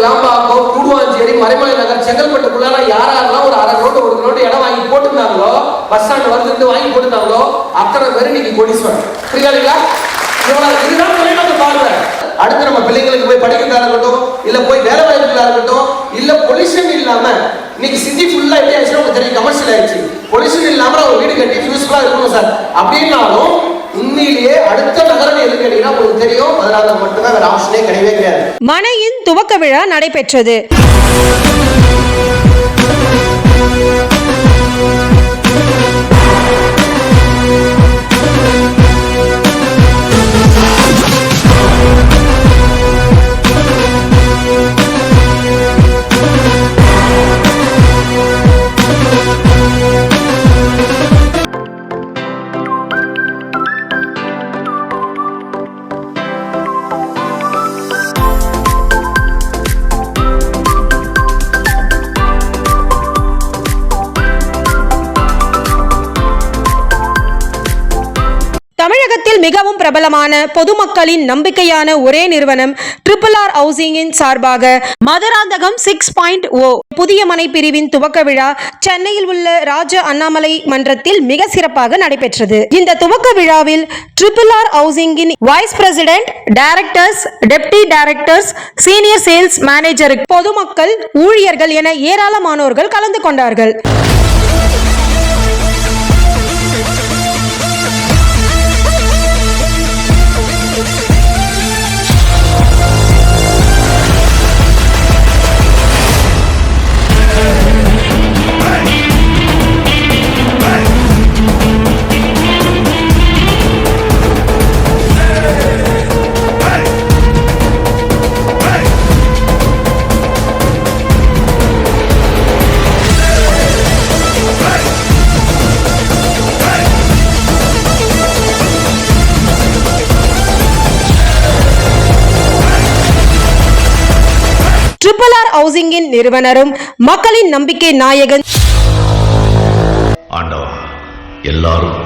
கிளாம்பாக்கம், கூடுவாஞ்சேரி, மறைமலை நகர், செங்கல்பட்டுக்குள்ள யாரெல்லாம் ஒரு அரை ரோடு ஒரு ரோடு இடம் வாங்கி போட்டுருந்தாங்களோ, பஸ் ஸ்டாண்ட் வந்து வாங்கி போட்டுருந்தாங்களோ அத்தனை பேர் இன்னைக்கு கோடீஸ்வரன். புரியுதுங்களா? இதுதான் பார்வை. அடுத்து நம்ம பிள்ளைங்களுக்கு போய் படிக்கிறதா இருக்கட்டும், இல்ல போய் வேலை வாய்ப்புகளா இருக்கட்டும், இல்ல பொல்யூஷன் இல்லாம இன்னைக்கு சிட்டி ஃபுல்லா எப்படி ஆயிடுச்சு உங்களுக்கு தெரியும், கமர்ஷியல் ஆயிடுச்சு. பொல்யூஷன் இல்லாம ஒரு வீடு கட்டி யூஸ்ஃபுல்லா இருக்கணும் சார் அப்படின்னாலும் உண்மையிலேயே அடுத்த நகரம் எது கேட்டீங்கன்னா உங்களுக்கு தெரியும், அதனால மட்டும்தான் வேற ஆப்ஷனே கிடையவே கிடையாது. மனையின் துவக்க விழா நடைபெற்றது. தமிழகத்தில் மிகவும் பிரபலமான பொதுமக்களின் நம்பிக்கையான ஒரே நிறுவனம் RRR ஹவுசிங்கின் சார்பாக மதுராந்தகம் 6.0 புதிய மனை பிரிவின் துவக்க விழா சென்னையில் உள்ள ராஜ அண்ணாமலை மன்றத்தில் மிக சிறப்பாக நடைபெற்றது. இந்த துவக்க விழாவில் RRR ஹவுசிங்கின் vice president, directors, deputy directors, senior sales manager, பொதுமக்கள், ஊழியர்கள் என ஏராளமானோர்கள் கலந்து கொண்டார்கள். RRR ஹவுசிங்கின் நிறுவனரும் மக்களின் நம்பிக்கை நாயகன். ஆண்டவா, எல்லாரும்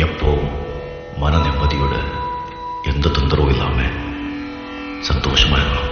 எப்பவும் மன நிம்மதியோட எந்த தொந்தரவும் இல்லாம சந்தோஷமா இருக்கணும்.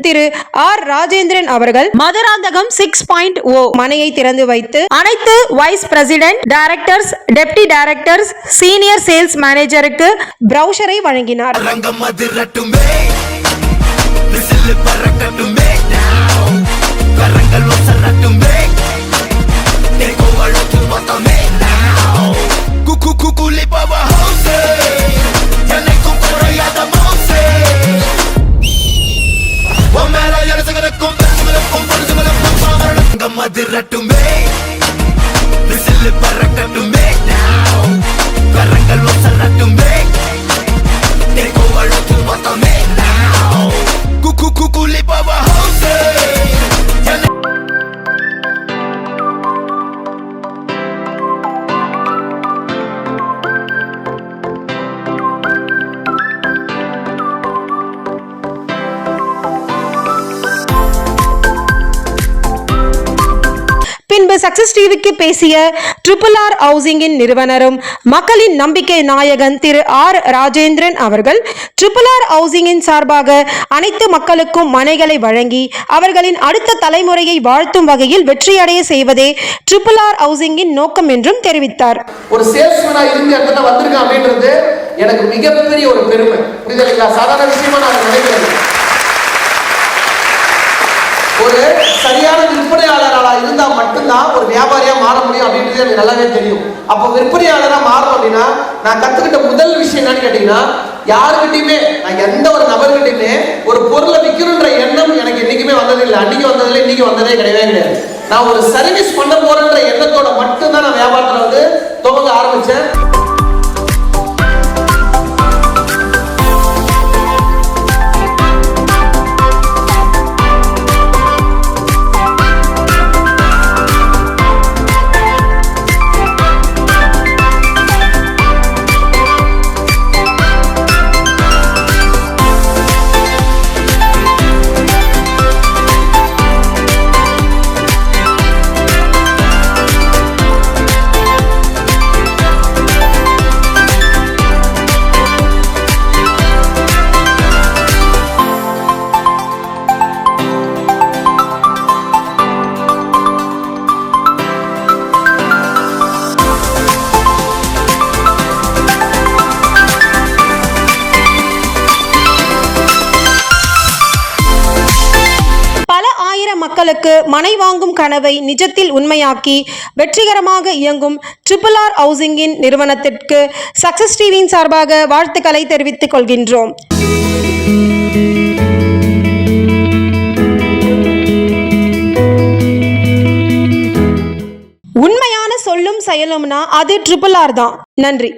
திரு ஆர் ராஜேந்திரன் அவர்கள் மதுராந்தகம் 6.0 மனையை திறந்து வைத்து அனைத்து wise president, directors, deputy directors, senior sales மேனேஜருக்கு பிரவுசரை வழங்கினார். பின்பு சக்சஸ் டிவிக்கு பேசிய RRR ஹவுசிங்கின் நிறுவனரும் மக்களின் நம்பிக்கை நாயகன் திரு ஆர் ராஜேந்திரன் அவர்கள் RRR ஹவுசிங்கின் சார்பாக அனைத்து மக்களுக்கும் மனைகளை வழங்கி அவர்களின் அடுத்த தலைமுறையை வாழ்த்தும் வகையில் வெற்றியடைய செய்வதே RRR ஹவுசிங்கின் நோக்கம் என்றும் தெரிவித்தார். ஒரு சேல்ஸ்மேனா இருந்து இடத்துல வந்திருக்கேன் அப்படின்றது எனக்கு மிகப்பெரிய ஒரு பெருமை. புரியுதுங்களா? சாதாரண விஷயமா நான் நினைக்கிறேன். ஒரு சரியான விற்பனையாளராக இருந்தா மட்டும்தான் ஒரு வியாபாரியா மாற முடியும் அப்படின்றது எனக்கு நல்லாவே தெரியும். அப்போ விற்பனையாளரா மாறணும் அப்படின்னா நான் கத்துக்கிட்ட முதல் விஷயம் என்னன்னு கேட்டீங்கன்னா, யாருக்கிட்டையுமே நான் எந்த ஒரு நபர்கிட்டையுமே ஒரு பொருளை விற்கணுன்ற எண்ணம் எனக்கு என்னைக்குமே வந்ததில்லை. அன்னைக்கு வந்ததில்லை, இன்னைக்கு வந்ததே கிடையவே கிடையாது. நான் ஒரு சர்வீஸ் பண்ண போறேன்ற எண்ணத்தோட மட்டும்தான் நான் வியாபாரத்துல வந்து துவங்க ஆரம்பிச்சேன். மக்களுக்கு மனை வாங்கும் கனவை நிஜத்தில் உண்மையாக்கி வெற்றிகரமாக இயங்கும் RRR ஹவுசிங்கின் நிறுவனத்திற்கு சக்சஸ் டிவியின் சார்பாக வாழ்த்துக்களை தெரிவித்துக் கொள்கின்றோம். உண்மையான சொல்லும் செயலும்னா அது RRR தான். நன்றி.